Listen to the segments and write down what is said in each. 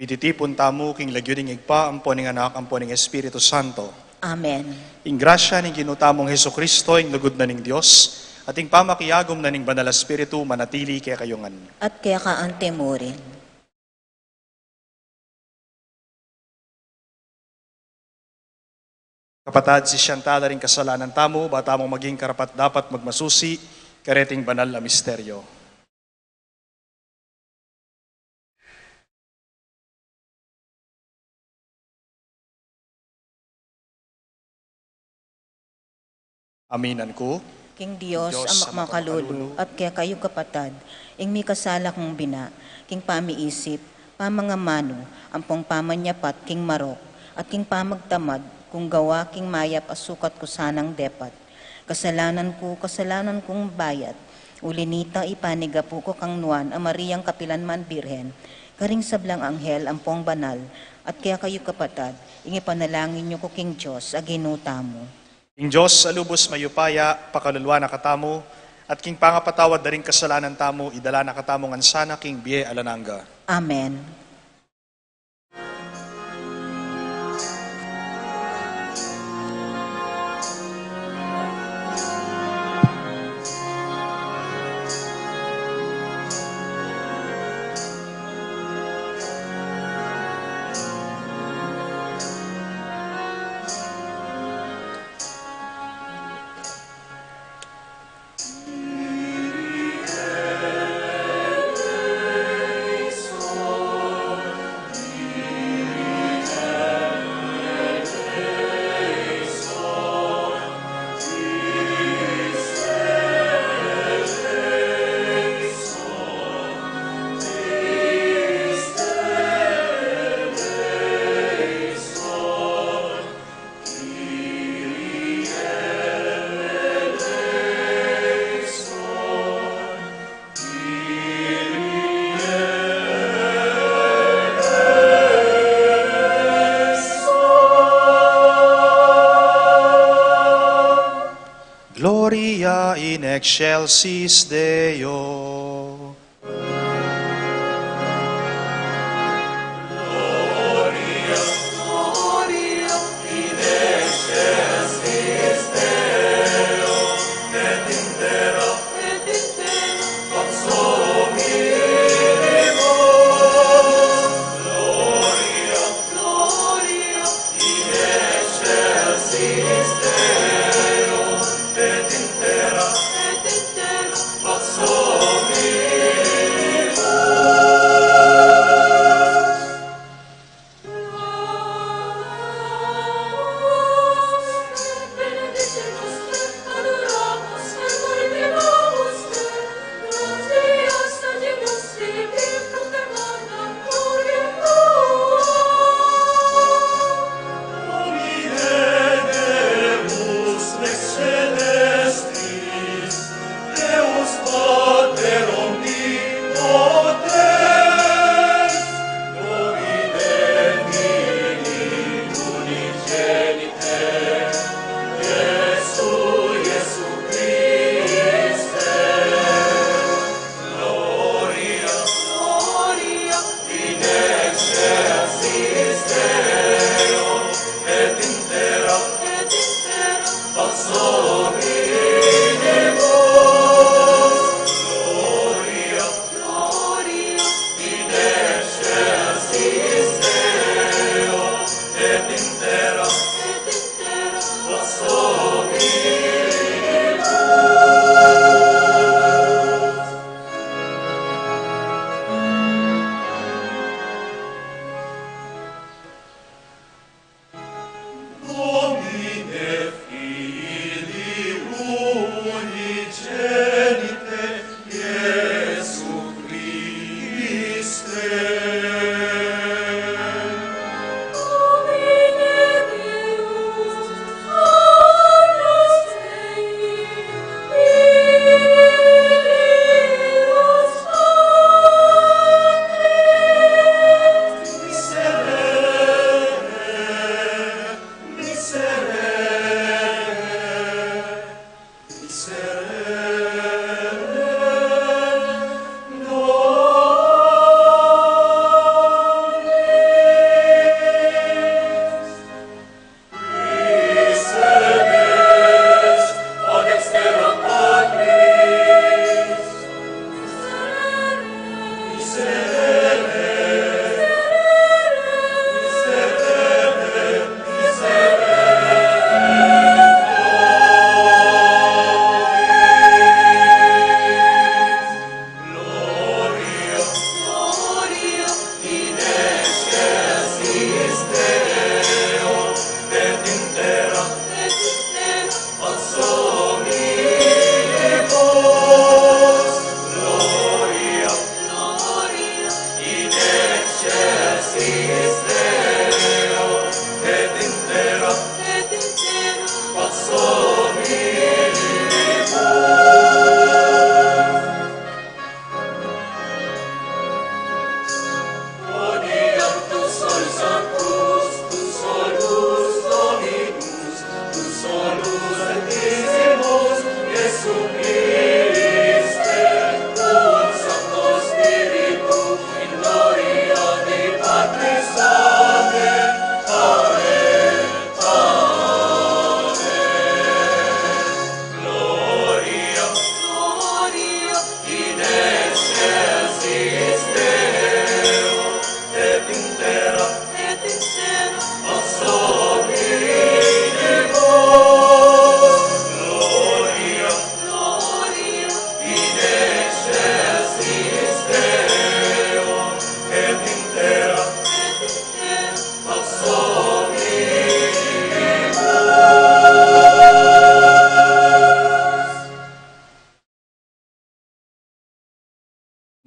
Ititipon tamo king lagyuning igpa, ampo ning anak, ampo ning Espiritu Santo. Amen. Ing grasya ning ginutamong Heso Kristo, ing lugod na ning Dios, at ing pamakiyagom na ning Banal Espiritu, manatili kaya kayongan. At kaya kaante mo rin. Kapatad, si Siyantala ring kasalanan tamo, ba tamong maging karapat dapat magmasusi, kareting banal na misteryo. Aminan ko, King Diyos, amak makalulu, at kaya kayo kapatad, ing mi kasala kong bina, king pamiisip, pamangamano, ampong pamanyapat, king marok, at king pamagtamad, kung gawa king mayap asukat ko sanang depat. Kasalanan kong bayat, ulinita ipanigapu ko kang nuan, a Mariang kapilanman birhen, karing sablang anghel, ampong banal, at kaya kayo kapatad, ingi panalangin nyo ko king Diyos, aginuta mo. King Diyos, alubos mayupaya, pakalulwa na katamo, at king pangapatawad na rin kasalanan tamo, idala na katamo ngan sana king biye alananga. Amen. Gloria in excelsis Deo. Soul.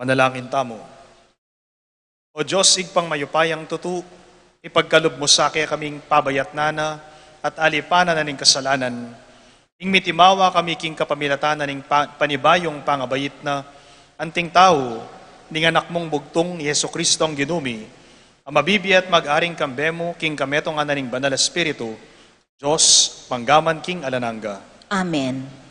Manalangin tamo. O Diyos, igpang mayupayang tutu, ipagkalob mo sa kaya kaming pabayat nana at alipana na ning kasalanan. Ing mitimawa kami king kapamilatan na ning panibayong pangabayit na anting tao, ning anak mong bugtong ni Yesu Kristo ang ginumi, ang mabibi at mag-aring kambemo king kametong na ning banal espiritu, Diyos, panggaman king alanangga. Amen.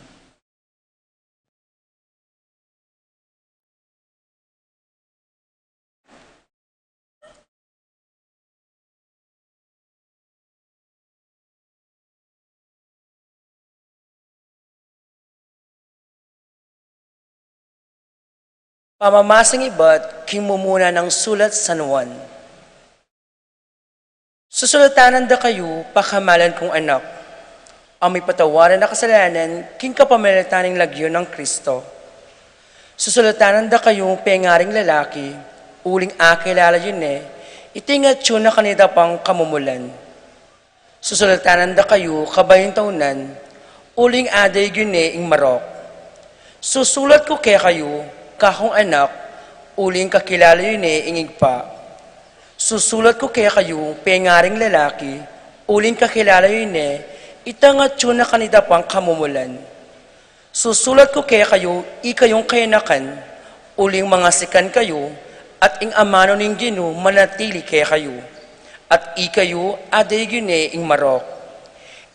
Pamamasang iba't kimumuna ng sulat San Juan. Susulatanan da kayo, pakamalan kong anak, ang may patawaran na kasalanan, king kapamilataning lagyo ng Kristo. Susulatanan da kayo, pengaring lalaki, uling akilala yun itingat yun na kanida pang kamumulan. Susulatanan da kayo, kabayong taunan, uling aday yun ing marok. Susulat ko kaya kayo, kahong anak, uling kakilala yun ingig pa. Susulat ko kaya kayo, pengaring lalaki, uling kakilala yun itangat yun na kanida pang kamumulan. Susulat ko kaya kayo, ikayong kayanakan, uling mga sikan kayo, at ing amano ning gino, manatili kaya kayo. At ikayo, aday yun ing marok.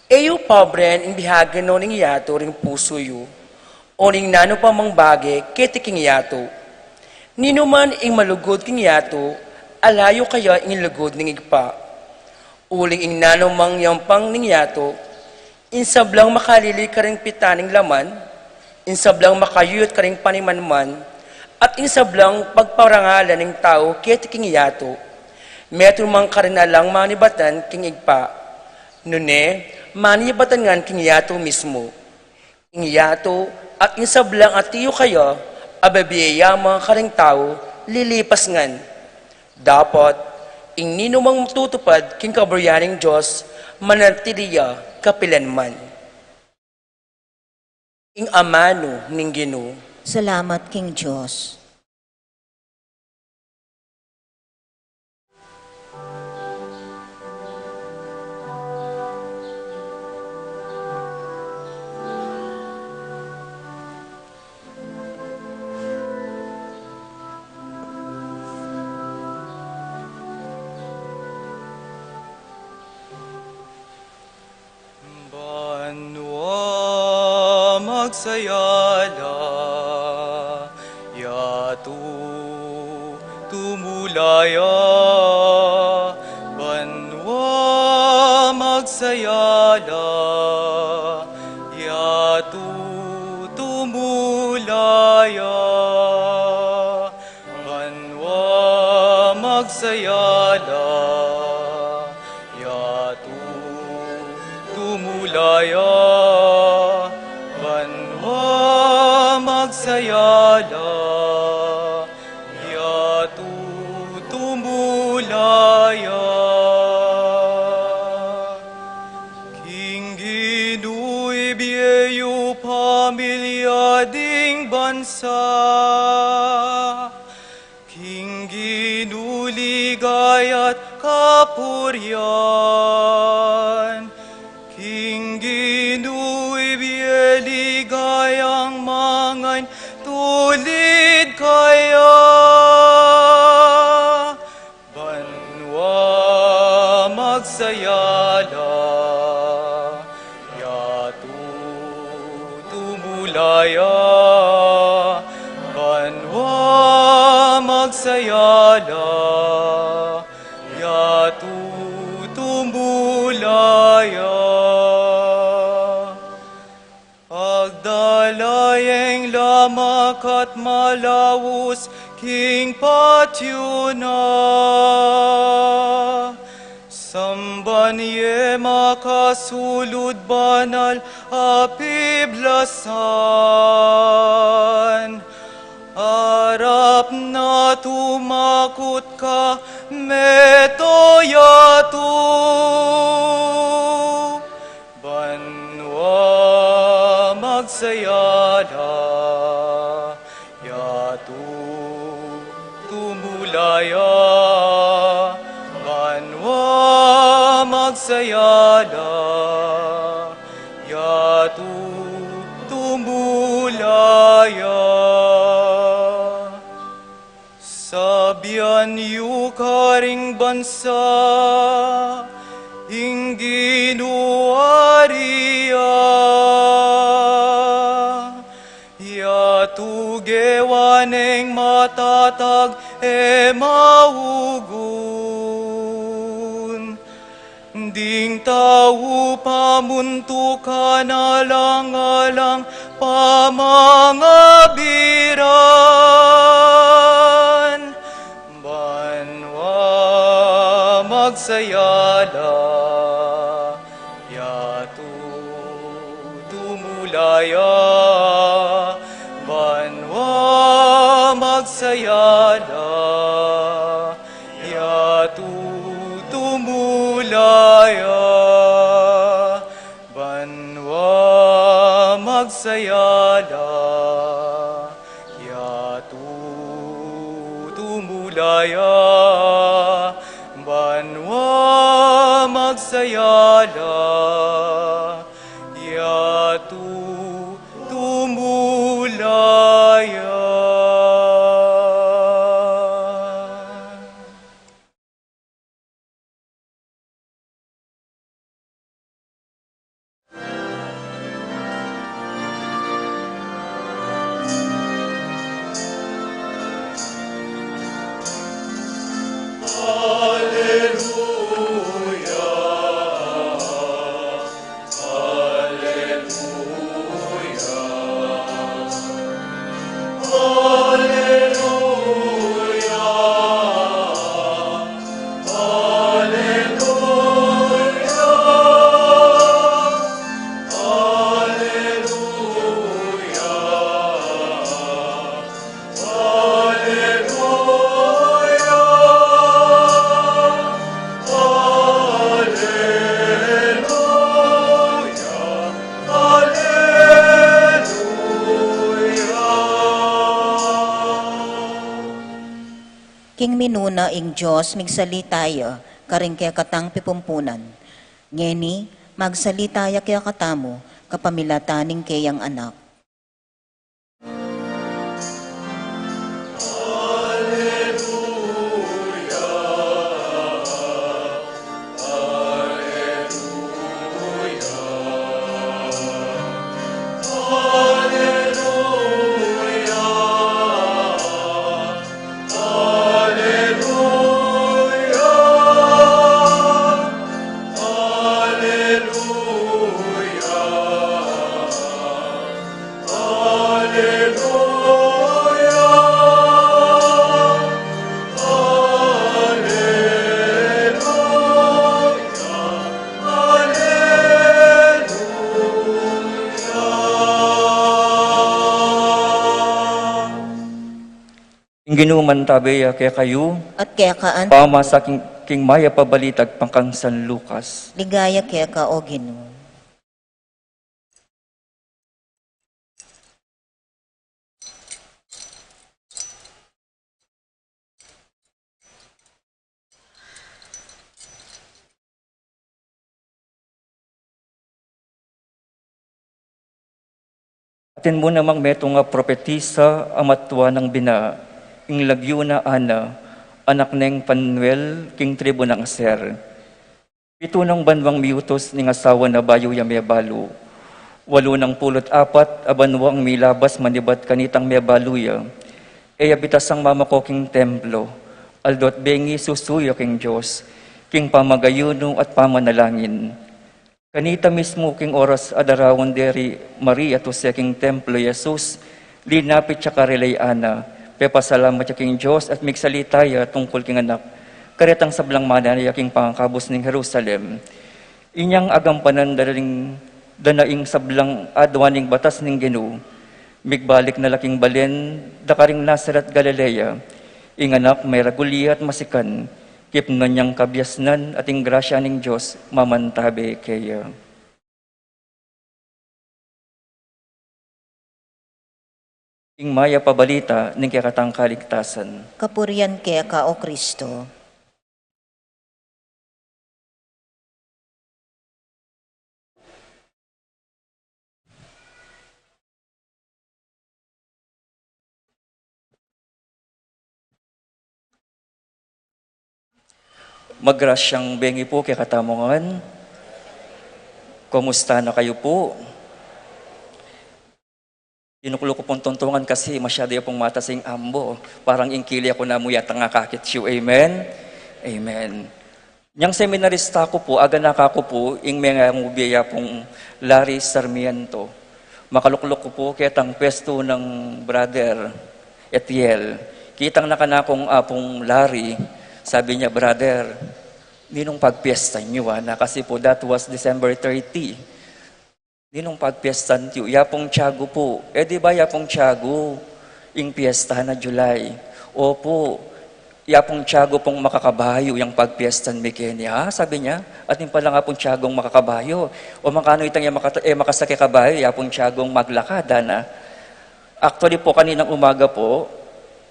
Eyo pabren, ing bihagan no ning yato ring puso yu. Oning nano pa mang bage, kete king yato. Nino man ing malugod king yato, alayo kaya ing lugod ning igpa. Uling ing nano mang yampang ning yato, insablang makalili ka ring pitaning laman, insablang makayuyot ka ring panimanman, at insablang pagparangalan ng tao, kete king yato. Metro mang karinalang manibatan king igpa. Nune, manibatan ngan king yato mismo. Ing yato, at insablang at tiyo kayo, ababiyaya mga karing tao, lilipas ngan. Dapat, ing ninumang tutupad king kabaryaning Diyos, manatiliya kapilanman. Ing amano ning Ginoo. Salamat King Diyos. Magsayala, yatu tumulaya, banwa magsayala, yatu tumulaya, banwa magsayala, yatu tumulaya. Magsayala, yatu tumulaya. King Ginu'y biyeyo pamilya ding bansa, King Ginu ligayat kapuryan, King Ginu'y biyeligayang mangan tulid kaya. Banwa magsayala, yatu tumulaya. Banwa magsayala, yatu tumulaya. Pagdalayeng lamak at malawos, King Patyuna. Sambanye makasulud banal apiblasan. Harap na tumakot ka, metoyatu. Banwa magsayala, yatu magsayala, yatu tumulaya. Sabian yu karing bansa, ingginuaria, yatu gewaneng matatag maugun. Ding tau pamuntukan alang-alang pamangabiran. Banwa magsayala, yatu tumulaya. Banwa magsayala, yatu tumulaya. Banwa magsayala, yatu tumulaya. Banwa magsayala, yatu tumulaya. King minuna ing Diyos, migsalitayo, karing kaya katang pipumpunan. Ngeni, magsalitaya kaya katamo, kapamilataning kayang anak. Ginuman tabeya kaya kayo, At kaya kaan, pama sa king maya pabalitag pangkang San Lucas. ligaya kaya ka o Ginoo. Atin mo namang meto nga propetisa amatwa ng bina, ing lagyo na ana, anak neng Panuel, king tribo ng Aser. Pito ng banwang miutos ning asawa na bayo yamebalo. 84 abanwang milabas manibat kanitang mebaluya. E abitas ang mamako king templo, aldot bengi susuyo king Diyos, king pamagayuno at pamanalangin. Kanita mismo king oras adarawon deri Maria to sa king templo Jesus, linapit siya karelayana, pepasalamat siya king Diyos at migsalitaya tungkol king anak, karetang sablang mananaya king pangkabos ning Jerusalem. Inyang agampanan danaing sablang adwaning batas ning Ginoo, migbalik na laking balen, dakaring Nazaret Galilea, inganak may raguli at masikan, kipno niyang kabyasnan ating grasya ning Diyos mamantabe kaya. Ing maya pabalita ning kakatang kaligtasan. Kapurian kaya ka o Kristo. Magrasyang bengi po kay katamongan. Kumusta na kayo po? Inukulo ko pong tuntungan kasi masyado pong matasing ambo. Parang ingkili ako na muyat ang akakit siyo. Amen? Amen. Yang seminarista ko po, aga nakako po, ing mga mubiya pong Larry Sarmiento. Makaluklok ko po kitang pwesto ng brother Etiel. Kitang nakanakong apong Larry, sabi niya, brother, ninong pagpiesta niyo na kasi po that was December 30. Ninong pagpiesta niyo, yapong Tiago po. Di ba yapong Tiago, ing piesta na July? Opo, yapong Tiago pong makakabayo yung pagpiestan mi Kenya, sabi niya. At yung pala nga pong Tiagong makakabayo. O makano itang makasakay kabayo, yapong Tiagong maglakada na. Actually po, kaninang umaga po,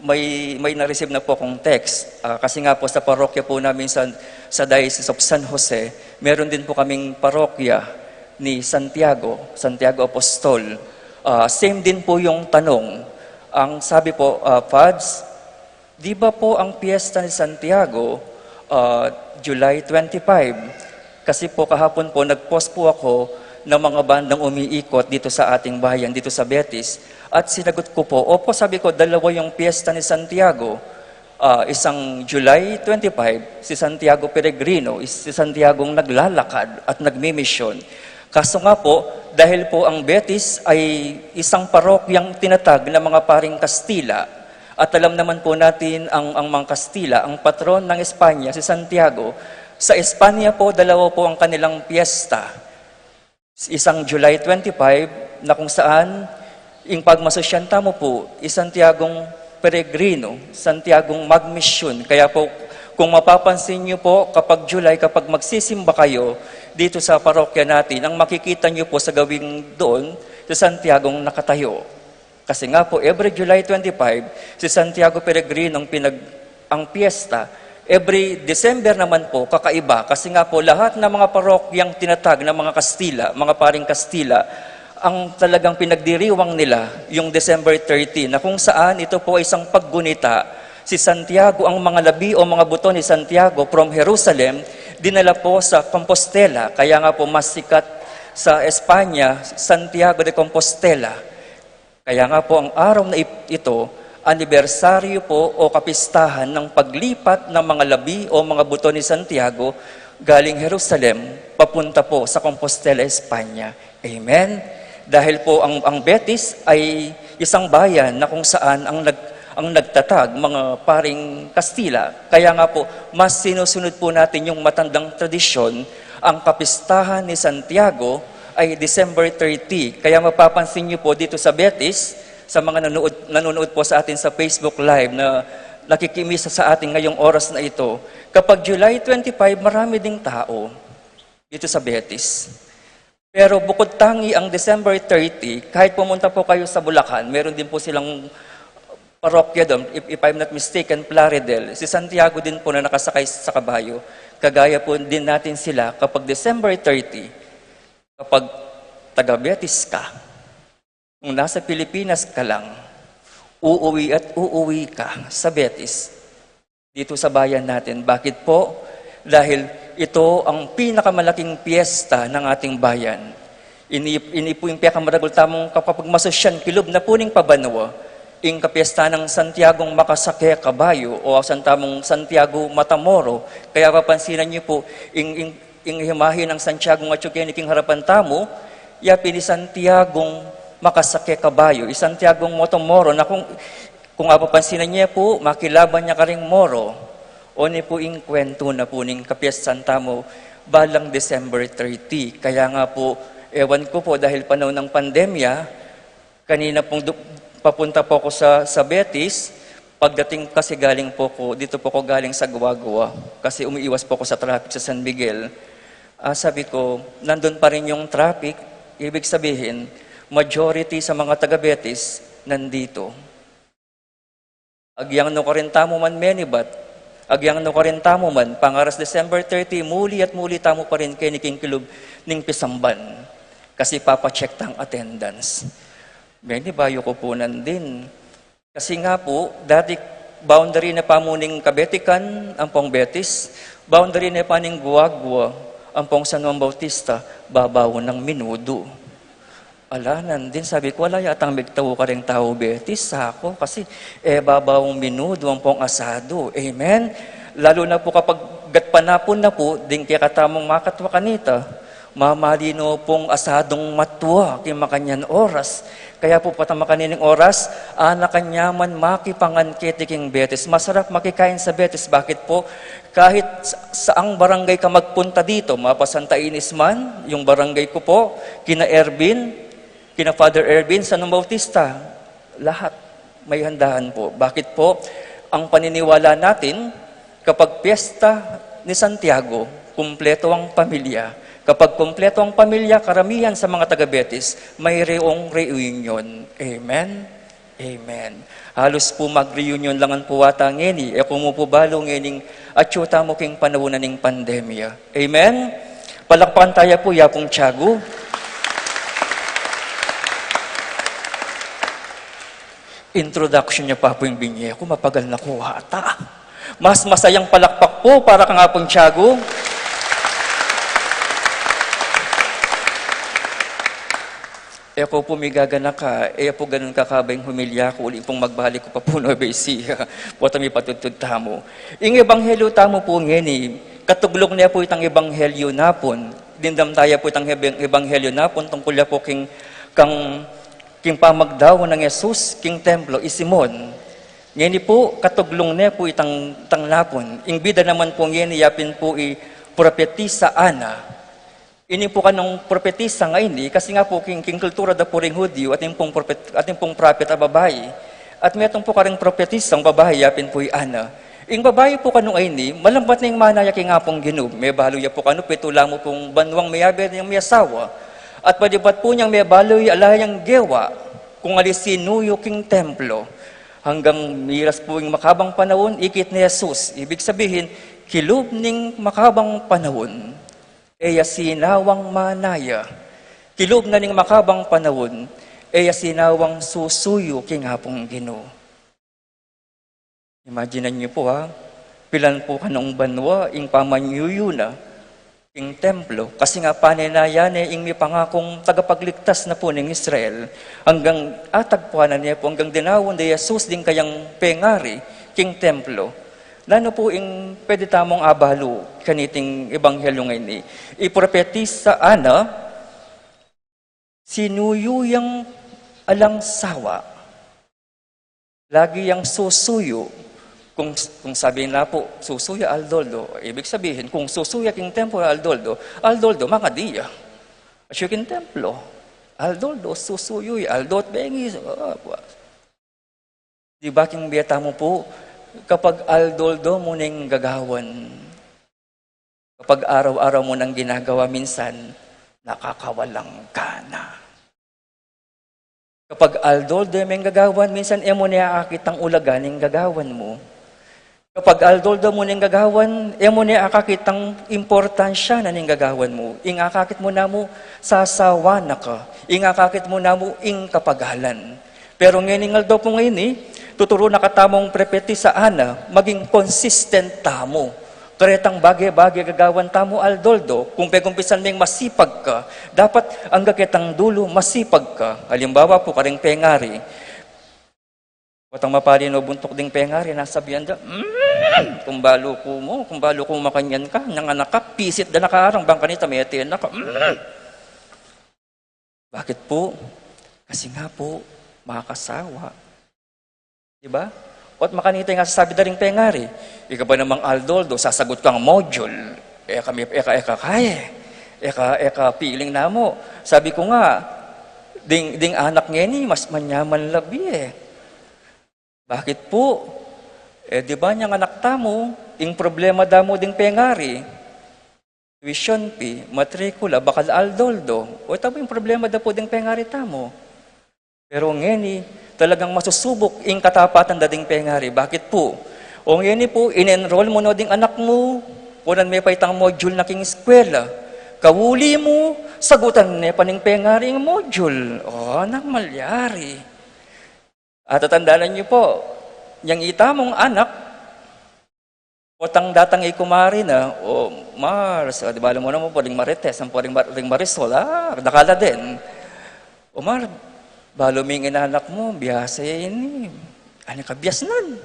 may na-receive na po akong text. Kasi nga po sa parokya po namin sa Diocese of San Jose, meron din po kaming parokya ni Santiago Apostol. Same din po yung tanong. Ang sabi po, Pads, di ba po ang piyesta ni Santiago, July 25? Kasi po kahapon po, nag-post po ako ng mga bandang umiikot dito sa ating bayan, dito sa Betis. At sinagot ko po, opo, sabi ko, dalawa yung piyesta ni Santiago. Isang July 25, si Santiago Peregrino, si Santiagong naglalakad at nagmimisyon. Kaso nga po, dahil po ang Betis ay isang parokyang tinatag ng mga paring Kastila, at alam naman po natin ang mga Kastila, ang patron ng Espanya, si Santiago, sa Espanya po, dalawa po ang kanilang piyesta. Isang July 25, na kung saan, yung pagmasosyanta mo po, Santiagong Peregrino, Santiagong magmisyon. Kaya po, kung mapapansin niyo po, kapag July, kapag magsisimba kayo dito sa parokya natin, ang makikita niyo po sa gawing doon, si Santiagong nakatayo. Kasi nga po, every July 25, si Santiago Peregrino ang piyesta. Every December naman po, kakaiba. Kasi nga po, lahat ng mga parokyang tinatag ng mga Kastila, mga paring Kastila, ang talagang pinagdiriwang nila yung December 30, na kung saan ito po ay isang paggunita. Si Santiago, ang mga labi o mga buto ni Santiago from Jerusalem, dinala po sa Compostela. Kaya nga po mas sikat sa Espanya, Santiago de Compostela. Kaya nga po ang araw na ito, anibersaryo po o kapistahan ng paglipat ng mga labi o mga buto ni Santiago galing Jerusalem, papunta po sa Compostela, Espanya. Amen? Dahil po ang Betis ay isang bayan na kung saan ang nagtatag, mga paring Kastila. Kaya nga po, mas sinusunod po natin yung matandang tradisyon. Ang kapistahan ni Santiago ay December 30. Kaya mapapansin niyo po dito sa Betis, sa mga nanonood po sa atin sa Facebook Live na nakikimisa sa atin ngayong oras na ito, kapag July 25, marami ding tao dito sa Betis. Pero bukod tangi ang December 30, kahit pumunta po kayo sa Bulacan, meron din po silang parokya doon, if I'm not mistaken, Plaridel. Si Santiago din po na nakasakay sa kabayo. Kagaya po din natin sila kapag December 30, kapag taga-Betis ka, kung nasa Pilipinas ka lang, uuwi ka sa Betis, dito sa bayan natin. Bakit po? Dahil ito ang pinakamalaking piyesta ng ating bayan. Ini po yung pinakamaragol tamong kapag masosyan, kilub na puning pabanwa, ing kapiesta ng Santiagong makasakya kabayo o tamong Santiago Matamoro. Kaya papansinan niyo po, ing himahin ng Santiagong Atsukenik ing harapan tamo, yapi ni Santiagong makasakya kabayo, Santiagong Matamoro, na kung mapapansinan niya po, makilaban niya karing moro, o ni po ing kwento na po ning kapiestan tamo, balang December 30. Kaya nga po, ewan ko po, dahil panahon ng pandemya, kanina pong papunta po ako sa Betis, pagdating kasi galing po ko, dito po ko galing sa Guagua, kasi umiiwas po ko sa traffic sa San Miguel. Sabi ko, nandun pa rin yung traffic, ibig sabihin, majority sa mga taga-Betis nandito. Agyang no karin tamo man menibat, agyang no karin tamo man, pangaras December 30, muli at muli tamo pa rin kay niking kilub ning pisamban. Kasi papacheck tang attendance. Menibayo ko po nandin. Kasi nga po, dati boundary na pamuning Kabetikan, ang pong Betis, boundary na paning Guagua, ang pong San Juan Bautista, babaw ng Minudo. Alanan din, sabi ko, wala yatang bigtaw ka rin tao Betis sa ako, kasi babawang Minudo ang pong asado. Amen? Lalo na po kapag gatpanapon na po, din kaya katamong makatwa kanita, mamalino pong asadong matwa kay makanyan oras. Kaya po patama kanining oras, anakanyaman makipangan ketiking Betis. Masarap makikain sa Betis. Bakit po? Kahit saang barangay ka magpunta dito, mapa Santa Ines man, yung barangay ko po, kina Ervin, kina Father Ervin, San Bautista, lahat may handaan po. Bakit po? Ang paniniwala natin, kapag piyesta ni Santiago, kumpleto ang pamilya. Kapag kumpleto ang pamilya, karamihan sa mga taga-Betis, may reunion. Amen? Amen. Halos po mag-reunion langan po wata ngeni, kung mo po balo ngening atyuta mo king panawunan ng pandemya. Amen? Palakpakan tayo po, Yapong Tiago. Introduction niya pa po yung binye ko, mapagal na ko ata. Mas masayang palakpak po para kang Apong Tiago. Eko po may gagana ka, po ganun kakabayang humilya ko, uli pong magbalik ko pa po no Besia, po may patutod tamo. Ing ebanghelyo tamo po ngeni, katuglog niya po itang ebanghelyo napon, dindam tayo po itang ebanghelyo napon, tungkol niya po king pamagdaw ng Jesus, king templo, isimon. Ngeni po, katuglong niya po itang napon. Ing bida naman po ngeni, yapin po propetisa Ana. Ini po kanong propetisa ngayon kasi nga po king kultura da puring Hudyo at yung pong prophet a babae. At metong po karing propetisa ang babae, yapin po Ana. Ing babae po kanong ayni, malambat na yung manaya king nga pong ginub. May baluya po kano, petula mo pong banwang mayaber niyang may asawa. At padibat po niyang may baluya alayang gewa, kung alisinuyo king templo. Hanggang miras po yung makabang panahon, ikit ni Jesus. Ibig sabihin, kilub ning makabang panahon, sinawang manaya. Kilub na ning makabang panahon, sinawang susuyo king hapong Ginoo. Imagine niyo po pilan po kanong banwa, ing pamanyuyo na, ing templo, kasi nga paninayane ing may pangakong tagapagligtas na po ng Israel, hanggang atagpuanan niya po, hanggang dinawon de Jesus din kayang pengari, king templo. Lano po ing pwede tamong abalo kaniting ebanghelyo ngayon ipropetis sa Ana, sinuyuyang alang sawa, lagi yang susuyo. Kung sabihin na po, susuya Aldoldo, ibig sabihin, kung susuya king templo Aldoldo, mga diya. Asyo king templo, Aldoldo, susuyoy, Aldot, bengi. Di ba king biyata mo po, kapag Aldoldo mo nang gagawan, kapag araw-araw mo nang ginagawa, minsan, nakakawalang gana. Kapag Aldoldo mo gagawan, minsan mo niyaakit ang ulagan ng gagawan mo. Kapag Aldoldo mo nang gagawan, mo niyaakit ang importansya na ng gagawan mo. Ingakakit mo na mo, sasawa na ka. Ingakakit mo na mo, ing kapagalan. Pero ngayon daw po ngayon tuturo na katamong prepeti sa Ana, maging consistent tamo. Karetang bagay-bagay gagawan tamo Aldoldo, kung pegumpisan mong masipag ka, dapat ang gakitang dulo masipag ka. Halimbawa po, karing pengari. Watang mapali no buntok ding pengari, nasabihan da, kung balo ko makanyan ka, nang anak ka, pisit da nakaarang, bang kanita may atin na ka. Bakit po? Kasi nga po, makakasawa. Diba? At makanita nga sasabi da ring pengari, ika ba namang Aldoldo, sasagot kang module, eka piling na mo. Sabi ko nga, ding anak ngeni, mas manyaman labi Bakit po? Di ba niyang anak tamo, ing problema damo ding pengari, tuition fee, matrikula, bakal Aldoldo, o tabo yung problema da po ding pengari tamo. Pero ngeni, talagang masusubok ing katapatan da ding pengari. Bakit po? O ngeni po, in-enroll mo na ding anak mo, kunan may paitang module na king eskwela, kawuli mo, sagutan na paning pengari ang module. O, nang malyari. At tatandaan niyo po, yang ita mong anak, otang datang ikumari na, o Mars, di ba alam mo naman, pwedeng Marites, ang pwedeng Marisol, dakala din. O Mar, balo ming inanak mo, biyasa ini. Ano ka, biyas nun?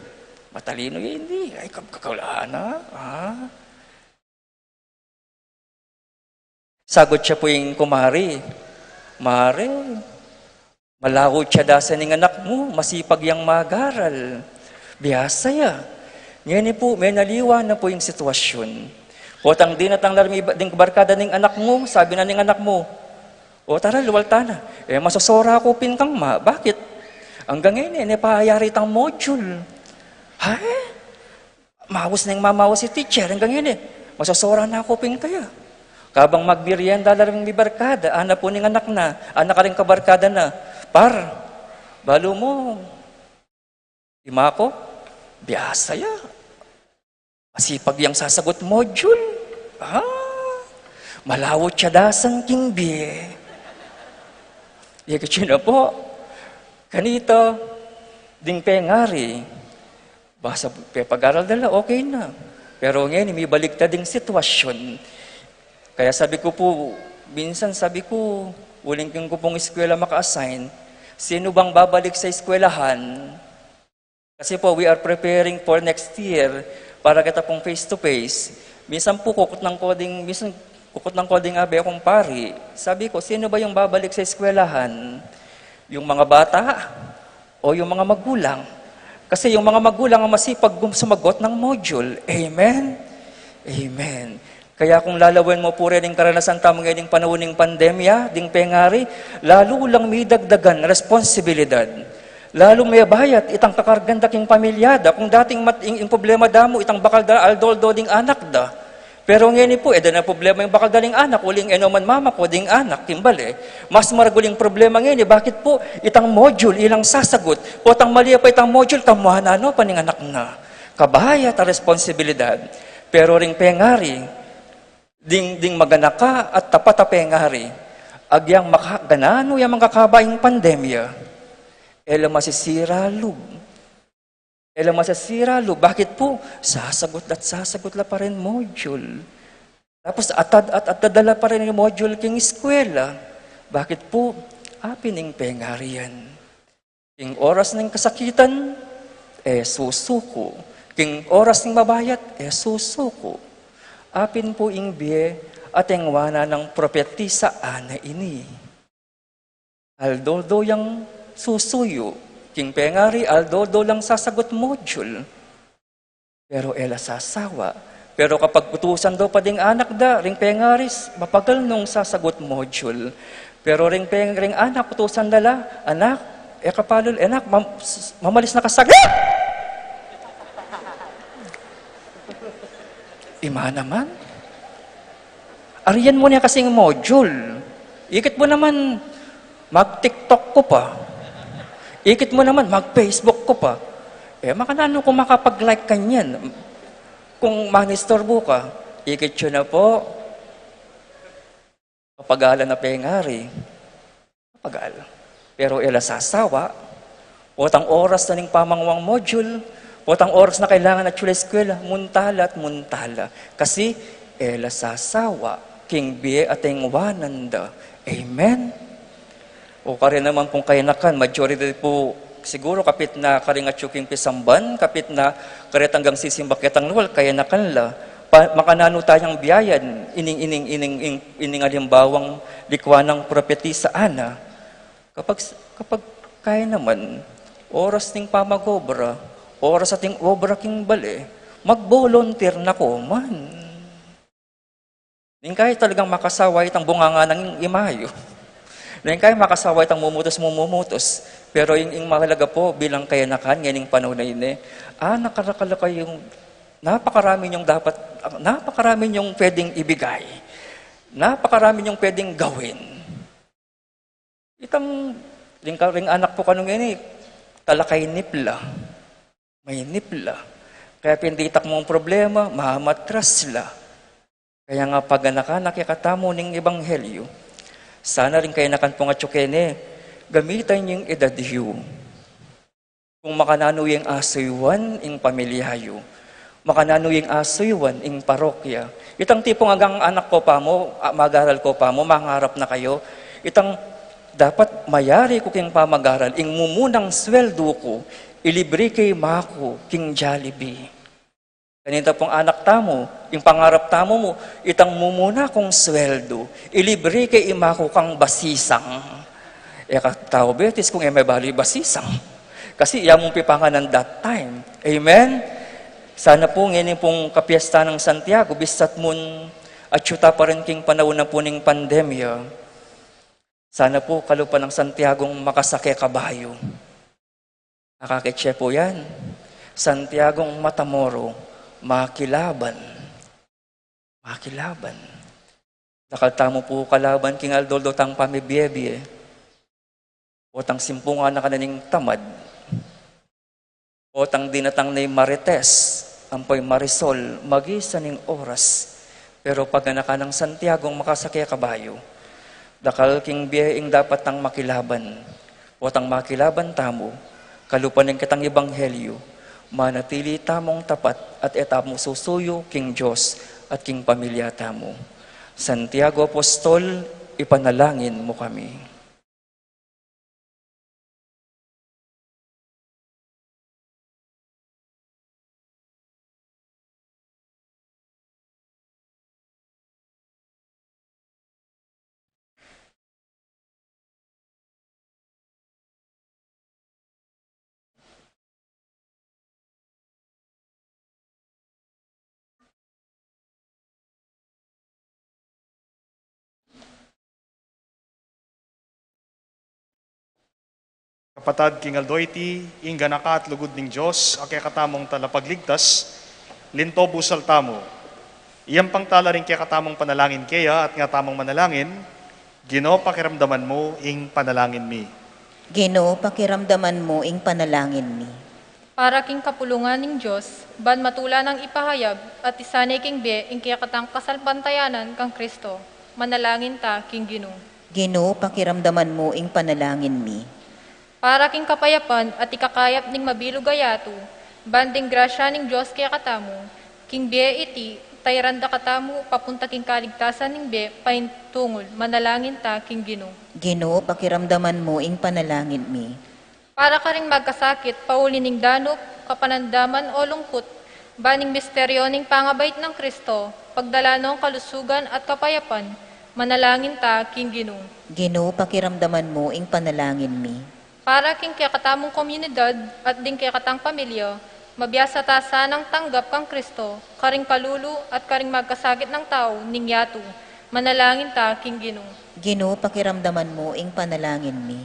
Matalino hindi. Ay, kakaulaan na. Sagot siya po yung kumari, Mare, malawod siya dasan ng anak mo, masipag yang magaral. Biyasa ya. Ngayon po, may naliwa na po yung sitwasyon. Potang din at ang larmi ding barkada ng anak mo, sabi na ng anak mo, o tara, luwalta na. Masasora ko pinkang ma. Bakit? Hanggang ngayon, pahayari tang module. Hay? Mawas na yung mamawas si teacher. Hanggang ngayon, masasora na ako pinkaya. Kabang magmerienda lang may barkada, anak po ng anak na, anak ka rin kabarkada na, par, balo mo, ima ko, biyasa ya. Masipag yung sasagot module. Malawot siya dasan kingbi. Iyagat siya na po. Kanito, ding pengari. Basta pag-aral dala, okay na. Pero ngayon, may baliktad ding sitwasyon. Kaya sabi ko po, minsan sabi ko, uling ko pong eskwela maka-assign, sino bang babalik sa eskwelahan? Kasi po, we are preparing for next year para kita pong face-to-face. Minsan po, kukot ng coding abe akong pari. Sabi ko, sino ba yung babalik sa eskwelahan? Yung mga bata o yung mga magulang? Kasi yung mga magulang ang masipag sumagot ng module. Amen? Amen. Kaya kung lalawin mo po rin yung karanasan tamo ngayong panahon ng pandemya, ding pengari, lalo lang may dagdagan responsibilidad. Lalo may bayat, itang kakarganda king pamilyada. Kung dating yung problema damo, itang bakal da, aldoldo ding anak da. Pero ngayon po, na problema yung bakal daling anak, uling enoman mama ko, ding anak, kimbali. Mas maraguling problema ngayon, bakit po itang module, ilang sasagot, o tang mali pa itang module, tamuhan na, paning anak na. Kabayat, responsibilidad. Pero ring pengari, ding maganaka at tapat pengari, agyang makaganano yung mga kakabaing pandemya, masisira lub. Masisira lub. Bakit po? Sasagot la pa rin module. Tapos atadala pa rin yung module king eskwela. Bakit po? Apining pengari yan. King oras ng kasakitan, susuko. King oras ng mabayat, susuko. Apin po ingbiye at engwana ng propetisa ana ini. Aldoldo yang susuyo, king pengari, aldoldo lang sasagot module. Pero sasawa. Pero kapag utusan daw pa ding anak da, ring pengaris, mapagal nung sasagot module. Pero ring anak, utusan dala, anak, kapalol, anak, mamalis na kasagit! Ima naman. Ariyan mo niya kasing module. Ikit mo naman, mag-TikTok ko pa. Ikit mo naman, mag-Facebook ko pa. Makanano kung makapag-like ka niyan? Kung manistorbo ka, ikit yun na po. Kapagalan na pengari. Kapagal. Pero sasawa, otang oras na ning pamangwang module, otang oras na kailangan at eskwela, muntala at muntala. Kasi, sasawa, king biye at wananda. Amen? O kare naman pong kainakan, majority po, siguro kapit na karingat yung pisamban, kapit na karit hanggang sisimbak kitang luwal, kainakan la, makanano tayong biyayan, ining alimbawang likwanang propetisa ana. Kapag kaya naman, oras ting pamagobra, oras ating obra king bali, mag-volunteer na ko man. Ning kaya talagang makasaway itang bunganga ng imayo. Ning kaya makasaway itang mumutos. Pero yung mahalaga po bilang kayanakan, ngayon panahon na yun nakakalaka yung napakarami yung pwedeng ibigay. Napakarami yung pwedeng gawin. Itang ring anak po kanong yun talakay nipla. May nipla. Kaya pinditak mong problema, mamatras la. Kaya nga pag nakikatamo ng ebanghelyo, sana rin kayo nakan po nga tsukene, gamitan yung edad yu. Kung makananuyeng asuywan ing pamilyayo, makananuyeng asuywan ing parokya. Itang tipong agang anak ko pa mo, mag-aral ko pa mo, mangarap na kayo. Itang dapat mayari ko king pamag-aral, ing mumunang sweldo ko, ilibre kay mako king Jollibee. Kanita pong anak tamo, yung pangarap tamo mo, itang mumuna kong sweldo, ilibre kay imako kang basisang. E katao betis kung may bali basisang. Kasi iya mong pipangan ng that time. Amen? Sana po ngayon pong kapiesta ng Santiago, bisat mun at syuta pa rin king panahon na po ng pandemya. Sana po kalupan ng Santiagong makasake kabayo. Nakakitse po yan. Santiagong Matamoro, makilaban. Makilaban. Nakaltamo po kalaban king Aldoldo tang pamibiyebye. O tang simpungan na kananing tamad. O tang dinatang na Marites, ampoy Marisol, magisa ning oras. Pero pag anaka ng Santiagong makasakya kabayo, dakal king biyaing dapat tang makilaban. O tang makilaban tamo, kalupanin kitang ebanghelyo, manatili tamong tapat at etamo susuyo king Diyos at king pamilya tamo. Santiago Apostol, ipanalangin mo kami. Kapatad King Aldoyti, ingga naka at lugod ning Diyos, akay katamong talapagligtas, linto busal tamo. Iyang pangtala rin kaya katamong panalangin kaya at nga tamong manalangin, Ginoo pakiramdaman mo ing panalangin mi. Ginoo, pakiramdaman mo ing panalangin mi. Para king kapulungan ning Diyos, ban matula ng ipahayag at isanay king be ing kaya katang kasalpantayanan kang Kristo. Manalangin ta king Ginoo. Ginoo, pakiramdaman mo ing panalangin mi. Para king kapayapan at ikakayap ning mabilugayato, banding grasya ning Diyos kaya katamo, king be iti, tayranda katamo, papunta king kaligtasan ning be, paintungol, manalangin ta king Ginoo. Ginoo, pakiramdaman mo ing panalangin mi. Para ka ring magkasakit, pauli ning danop, kapanandaman o lungkot, baning misteryo ning pangabait ng Kristo, pagdala ng kalusugan at kapayapan, manalangin ta king Ginoo. Ginoo, pakiramdaman mo ing panalangin mi. Para king kakatamong komunidad at ding kakatang pamilya, mabiyasa ta sanang tanggap kang Kristo, karing kalulu at karing magkasakit ng tao, ning yato, manalangin ta king Ginoo. Ginoo, pakiramdaman mo ing panalangin mi.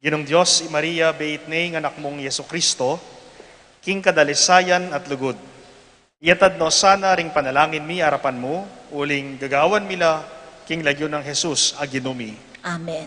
Ginong Diyos, i Maria, beit ng anak mong Yesu Kristo, king kadalisayan at lugod. Iatad no sana ring panalangin mi arapan mo, uling gagawan mila, king lagyo ng Jesus, aginumi. Amen.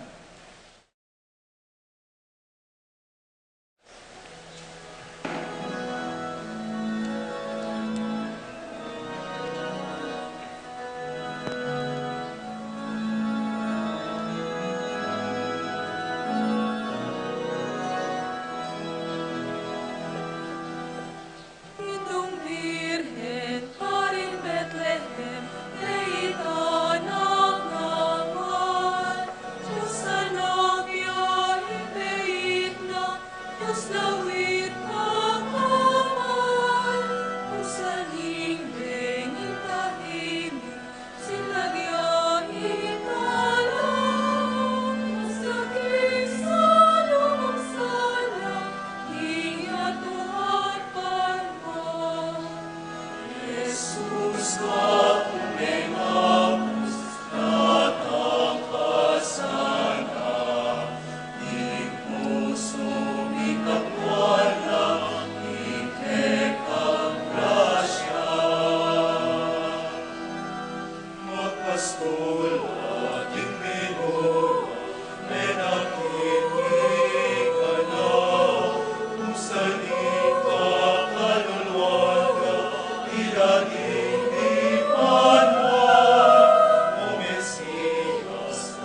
Itong Birhen, Haring Bethlehem, leita ng naman. Diyos anak, ibeit na, Diyos lawit kakamay. Usaning benging tahimik, silagya italang. Masakit sa lumang salang, ingat tuhat panmo. Jesus ka umengapos, natang kasana, di puso mikapwala, ikekang grasya. Magpastol ating minura, menakinig ka na, kung salita kalulwada, ilaging di manwa, o Mesiyas,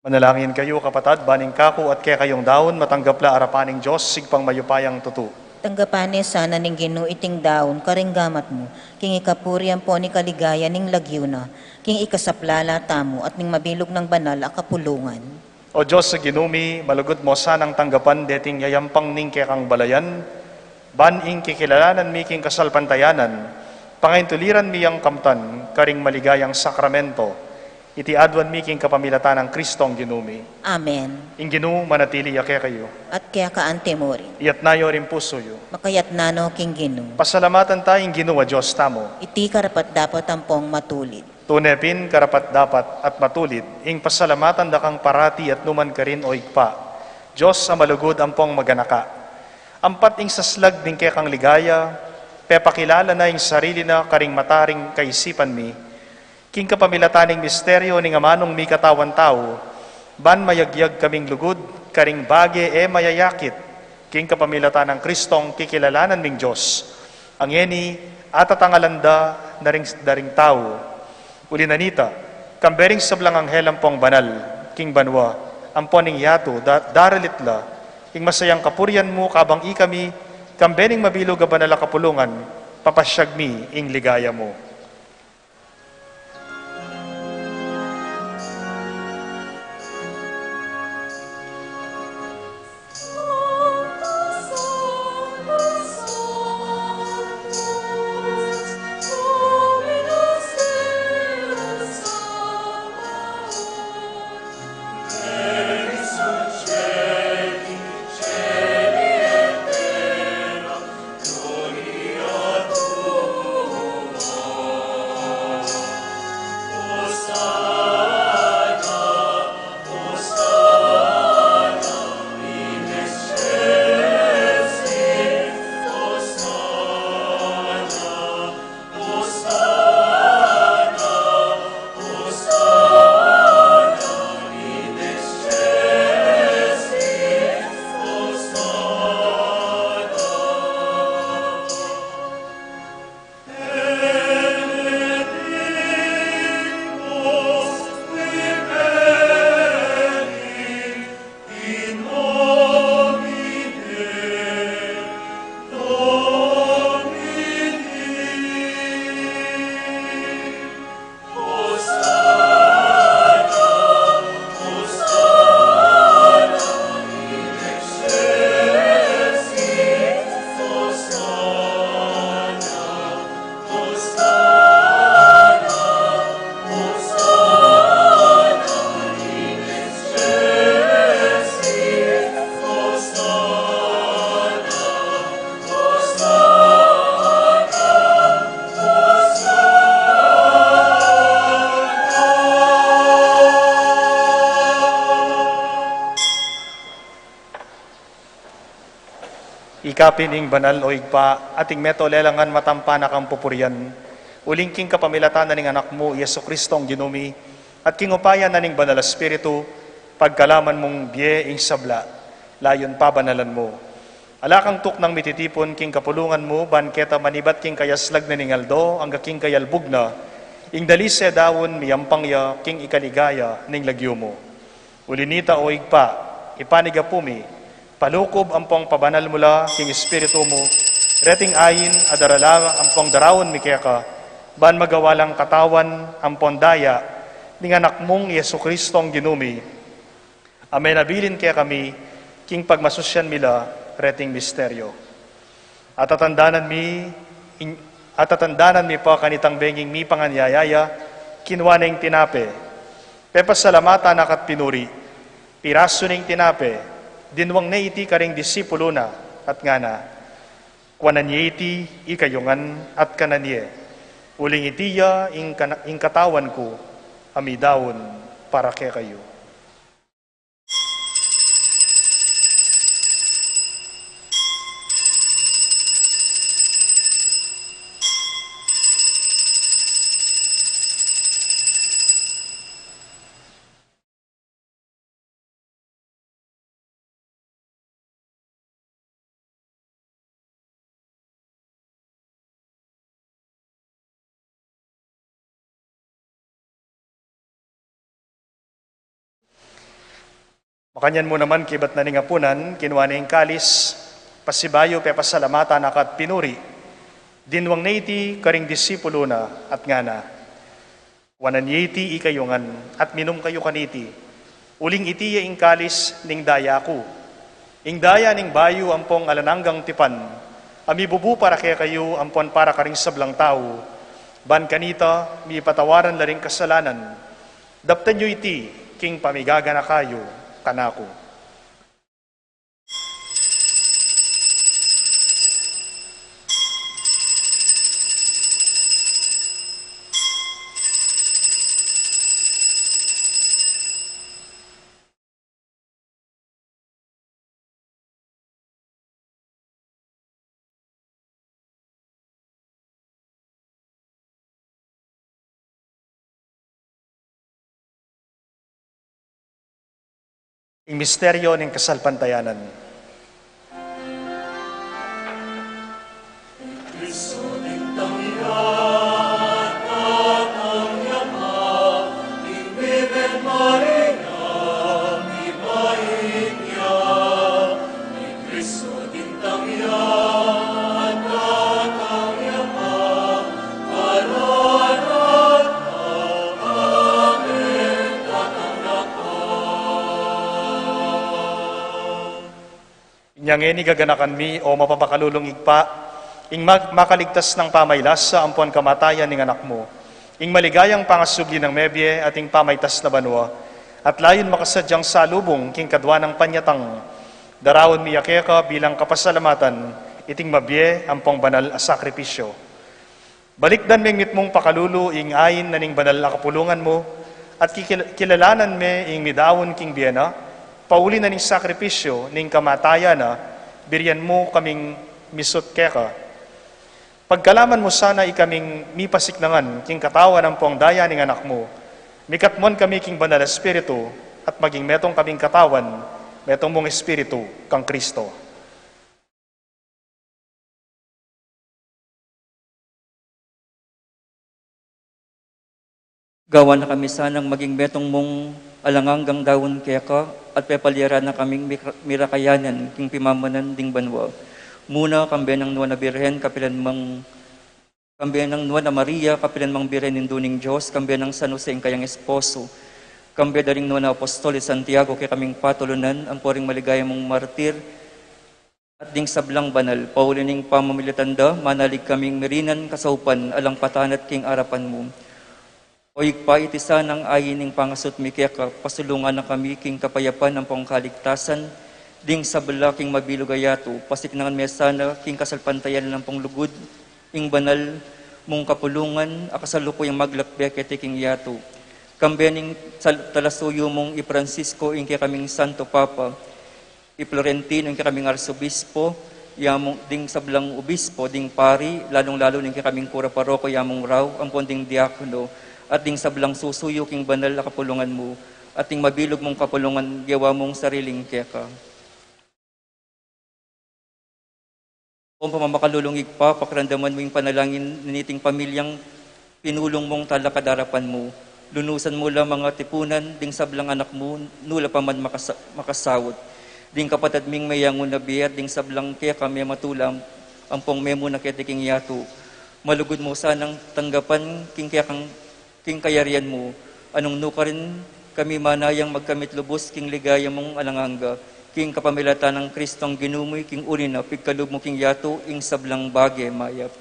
Manalangin kayo, kapatad, baning kako at kaya kayong daon, matanggapla arapaning Diyos, sigpang mayupayang tutu. Tanggapane sana ning Ginoo iting daon karinggamat mo, king ikapurian po ni kaligaya ning lagyo na, king ikasaplala tamo at ning mabilog ng banal a kapulungan. O Diyos sa ginumi, malugod mo sanang tanggapan deting yayampang ning kaya kang balayan, baning kikilalanan mi king kasalpantayanan, pangaintuliran mi ang kamtan, karing maligayang sakramento, iti adwan mi king kapamilatan ng Kristong ginumi. Amen. Ing Ginoo manatili ake kayo, At kaya kaante mo rin, iyat nayo rin puso yo. makayat nano king Ginoo. Pasalamatan tayong Ginoo Diyos tamo. Iti karapat dapat tampong matulid. Tunepin karapat dapat at matulid, ing pasalamatan da kang parati at numan ka rin o igpa. Diyos sa malugod ampong maganaka. Ampat ing saslag din kaya kang ligaya, pepakilala na ing sarili na karing mataring kaisipan mi, king kapamilataning misteryo ning amanong mi katawan tao, ban mayagyag kaming lugod, karing bage e mayayakit, king kapamilatan ng Kristong kikilalanan ming Diyos. Ang yeni atatangalanda daring tao, ulinanita, kambering sablang anghel ampong banal, king banwa, amponing yato, daralitla, king masayang kapurian mo, kabang ikami, kambering mabilog a banal a kapulungan, papasyag mi, ing ligaya mo. Ikapin ing banal o igpa, ating meto lelangan matampa na kang pupurian. Uling king kapamilatan na ning anak mo, Yesu Kristong ginumi, at king upayan na ning banal a spiritu, pagkalaman mong biye ing sabla, layon pa banalan mo. Alakang tuk ng mititipon king kapulungan mo, banketa manibat king kayaslag na ning aldo, ang king kayalbug na, ing dalise dawon miyampang ya, king ikaligaya ning lagyo mo. Ulinita o igpa, ipaniga pumi, palukob ampong pabanal mula, king espiritu mo, reting ayin, adarala, ampong darawon mikeka, ban magawalang katawan, ampong daya, ning anak mong Yesu Kristong ginumi. Amen, abilin kaya kami, king pagmasusyan mila, reting misteryo. At atandanan mi pa kanitang benging mi panganyayaya, kinwaneng tinape, pepasalamata nakat pinuri, piraso ning tinape, dinwang na iti karing disipulo na at ngana, kwananye iti ikayungan at kananye, uling itiya ing katawan ko, amidawon para kay kayo. Makanyan mo naman kibat na ningapunan, kinuha na yung kalis, pasibayo pe pasalamatan akat pinuri, dinwang naiti karing disipulo na at nga na. Wanan yiti ikayungan at minum kayo kaniti, uling iti ing kalis ning daya ko. Ing daya ning bayo ampong alananggang tipan, ami bubu para kaya kayo ampon para karing sablang tao, ban kanita mi patawaran la ring kasalanan, daptan nyo iti king pamigaga na kayo kanako. Ing misteryo ng kasalpantayanan. Inyang eni gaganakan mi o mapapakalulungig pa, ing makaligtas ng pamaylas sa ampon kamatayan ng anak mo, ing maligayang pangasubli ng mebye at ing pamaytas na banwa, at layon makasadyang salubong king kadwa ng panyatang, darawon mi yakeka bilang kapasalamatan, iting mabye ampong banal a sakripisyo. Balikdan ming mong pakalulu ing ayin na ning banal na kapulungan mo, at kilalanan me ing midawon king biyena, pauli na ning sakripisyo, ning kamataya na, biryan mo kaming misut keka. Pagkalaman mo sana ikaming mipasiknangan, king katawan ng pong daya ning anak mo, mikatmon kami king banal espiritu, at maging metong kaming katawan, metong mong espiritu, kang Kristo. Gawa na kami sanang maging betong mong alanganggang dawon kaya ka at pepalira na kaming mirakayanan king pimamanan ding banwa. Muna kambiyan ng nuwa na Birhen, kambiyan ng nuwa na Maria, kapilan mang Birhen induning Diyos, kambiyan ng San Jose kayang esposo, kambiyan daring nuwa na Apostol Santiago kaya kaming patulunan, ang poring maligaya mong martir, at ding sablang banal, paulining pamamilitanda, manalig kaming merinan kasaupan, alang patanat king arapan mo. O igpa iti sanang ayining pangasot mi kaya pasulungan na kami king kapayapan ng pangkaligtasan, ding sabla king mabilugayato, pasiknangan mesana king kasalpantayan ng panglugod, ing banal mong kapulungan, akasaluko yung maglakbek iti king yato. Kambening talasuyo mong i-Francisco, ing kaya kaming Santo Papa, i-Florentino, ing kaya kaming Arsobispo, yamong ding sablang obispo, ding pari, lalong-lalo ning kaya kaming kura paroko, yamong raw, ang ponding diakono, at ding sablang susuyo king banal na kapulungan mo, at ding mabilog mong kapulungan, gawa mong sariling keka. Kung pamamakalulungig pa, pakrandaman mo yung panalangin niting pamilyang pinulong mong talakadarapan mo, lunusan mo lang mga tipunan, ding sablang anak mo, nula pa man makasawot, ding kapatid ming mayangon na biyat, ding sablang keka may matulang, ang pong memo na ketiking yato, malugod mo sanang tanggapan king kayarian mo, anong nuka rin kami manayang magkamit lubos, king ligaya mong alanganga, king kapamilata ng Kristong ginumoy, king urina, pigkalub mo king yato, ing sablang bagay mayap.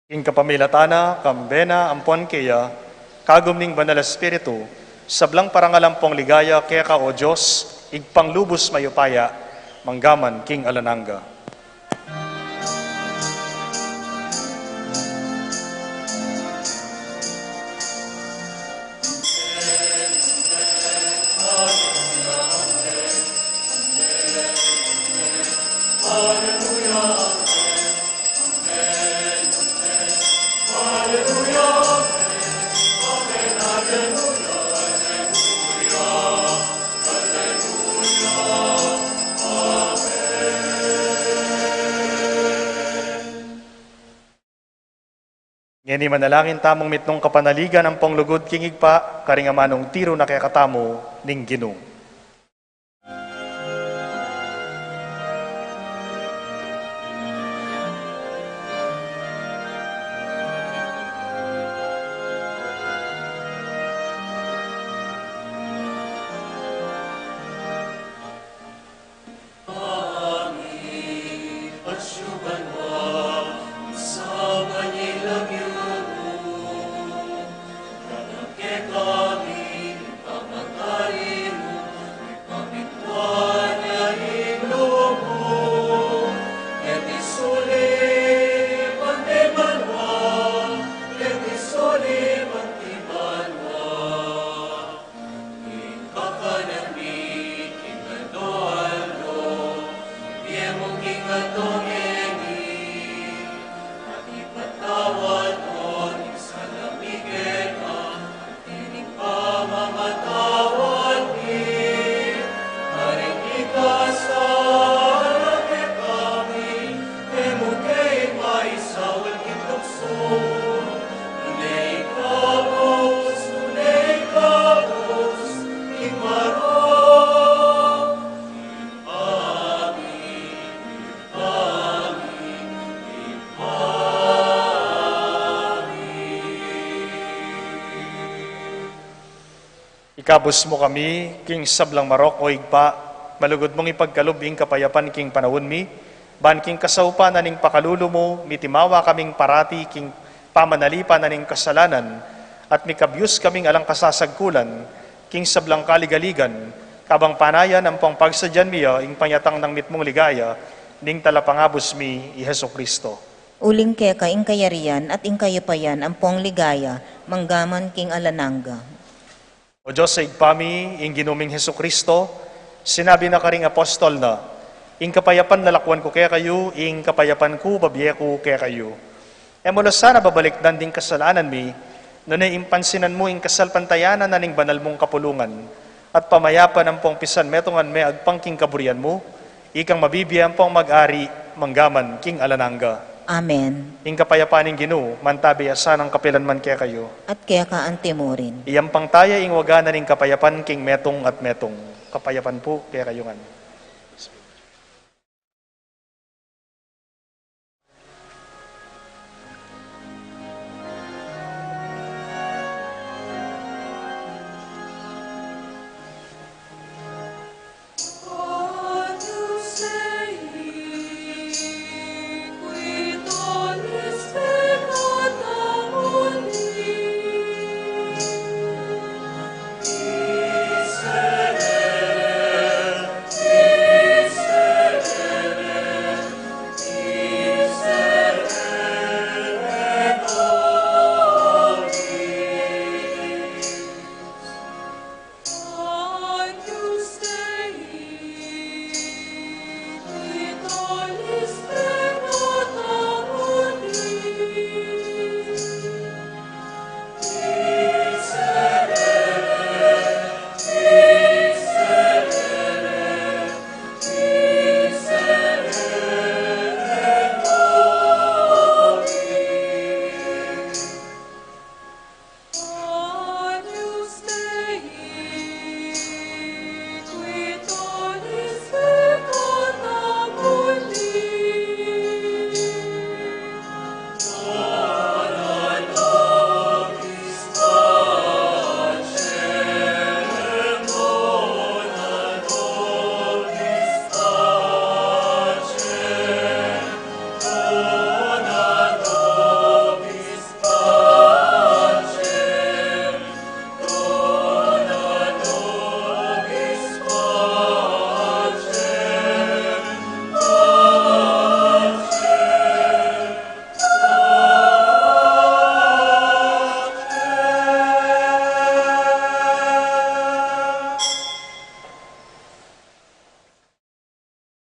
King kapamilatana, kambena, ampon kaya, kagum ning banal espiritu, sablang parangalampong ligaya, kaya ka o Diyos, igpanglubos mayupaya, manggaman king alananga. Ngani manalangin tamong mitnong kapanaligan ang ponglugod kingig pa, karingamanong tiro na kaya katamo ning Ginoo. Ikabos mo kami, king sablang marok o igpa, malugod mong ipagkalubing kapayapan king panahon mi, ban king kasaupa na ning pakalulo mo, mitimawa kaming parati king pamanalipa na ning kasalanan, at mikabyus kaming alang kasasagkulan, king sablang kaligaligan, kabang panayan ang pang pagsadyan miya, ing panyatang ng mitmong ligaya, ning talapangabos mi, i Heso Kristo. Uling keka ing kayarian at ing kayapayan ang pong ligaya, manggaman king alananga. O Diyos sa igpami, ing ginuming Heso Kristo, sinabi na karing apostol na, ing kapayapan nalakwan ko kaya kayo, ing kapayapan ko babiye ko kaya kayo. E mula sana babalikdan ding kasalanan mi, nunay impansinan mo ing kasalpantayanan na ning banal mong kapulungan, at pamayapan ang pong pisan metongan may agpangking kaburian mo, ikang mabibiyan pong mag-ari, manggaman, king alananga. Amen. Ing kapayapaan ng Ginoo, mantabi asan ang kapilan man kaya kayo. At kaya ka antemorin. Iyang pangtaya ing wagana ning kapayapan king metong at metong. Kapayapan po kaya kayo nga.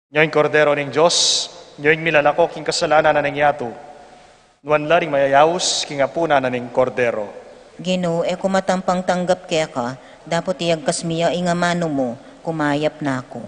Nyo'y kordero ning Diyos, nyo'y milalako king kasalanan na nangyato. Nuan laring mayayawos king apuna na ning kordero. Ginoo, e kumatampang tanggap kaya ka, dapat iyag kasmiya ingamano mo, kumayap na ako.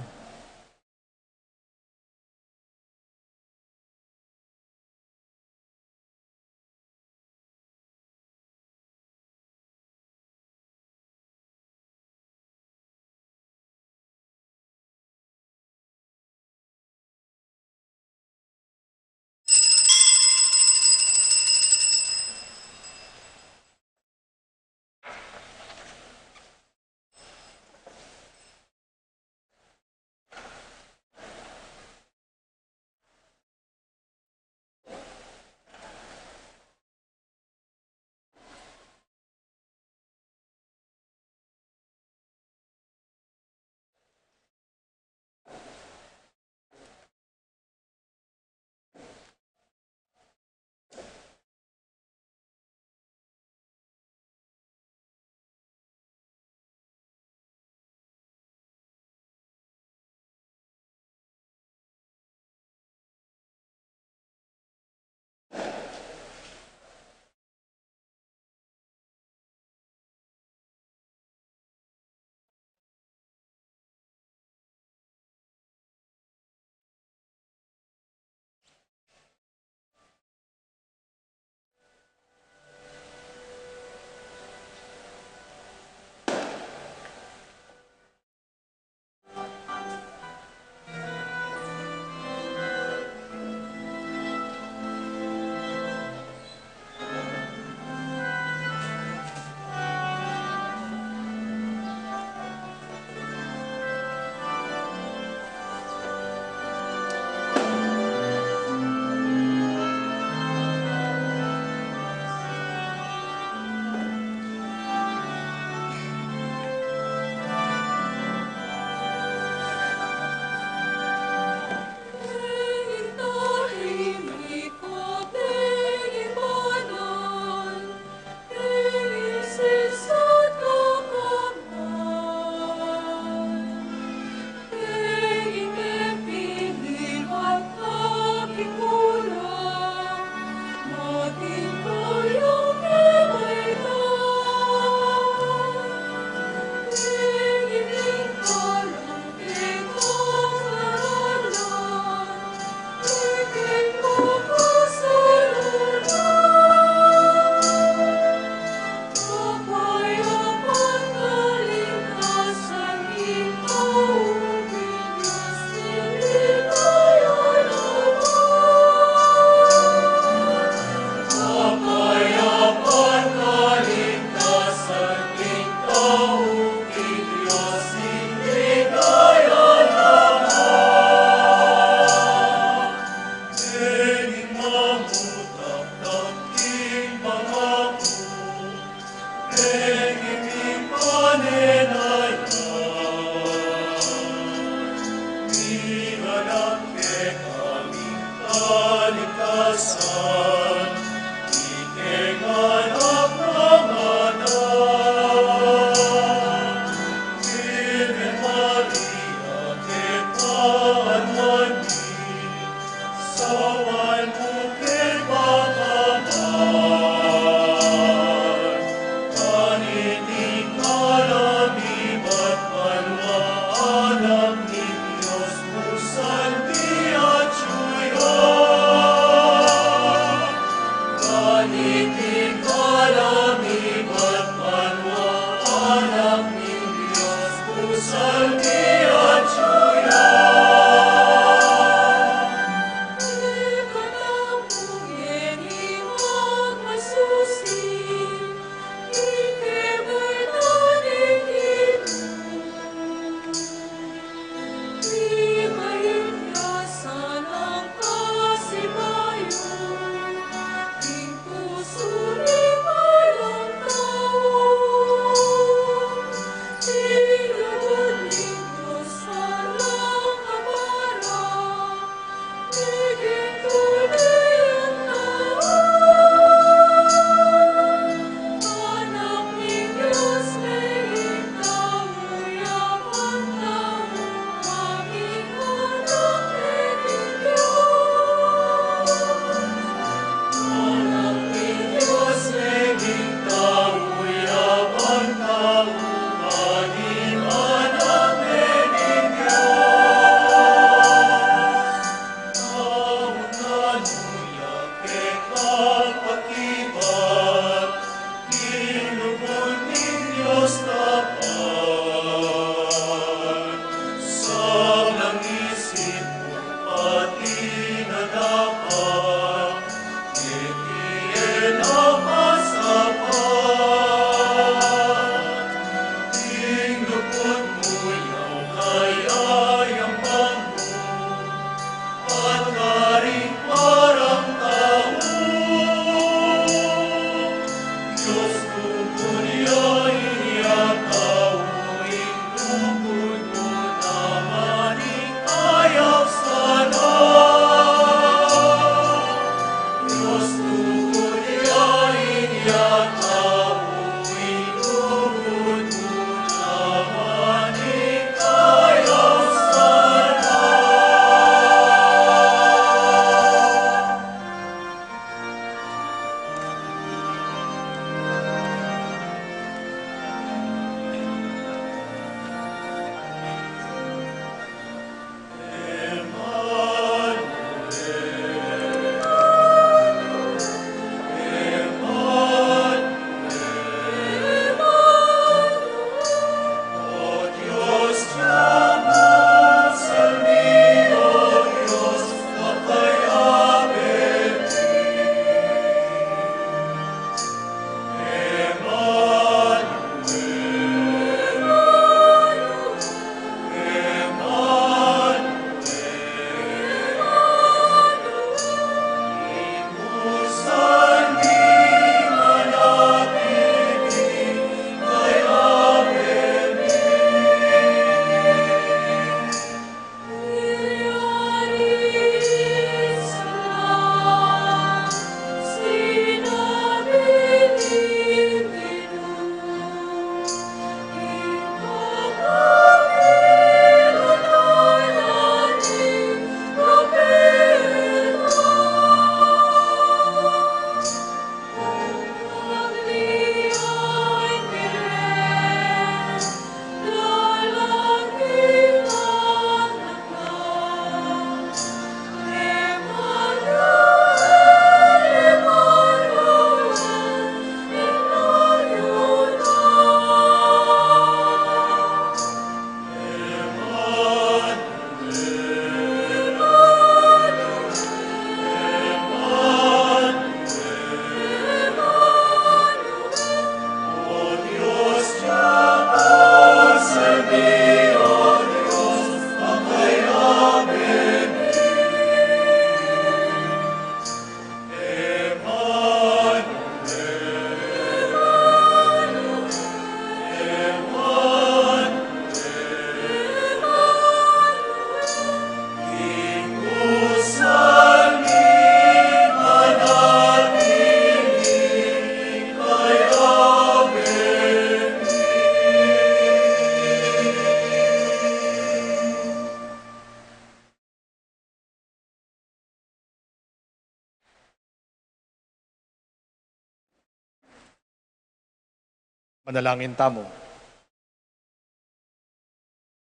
Manalangin tamo.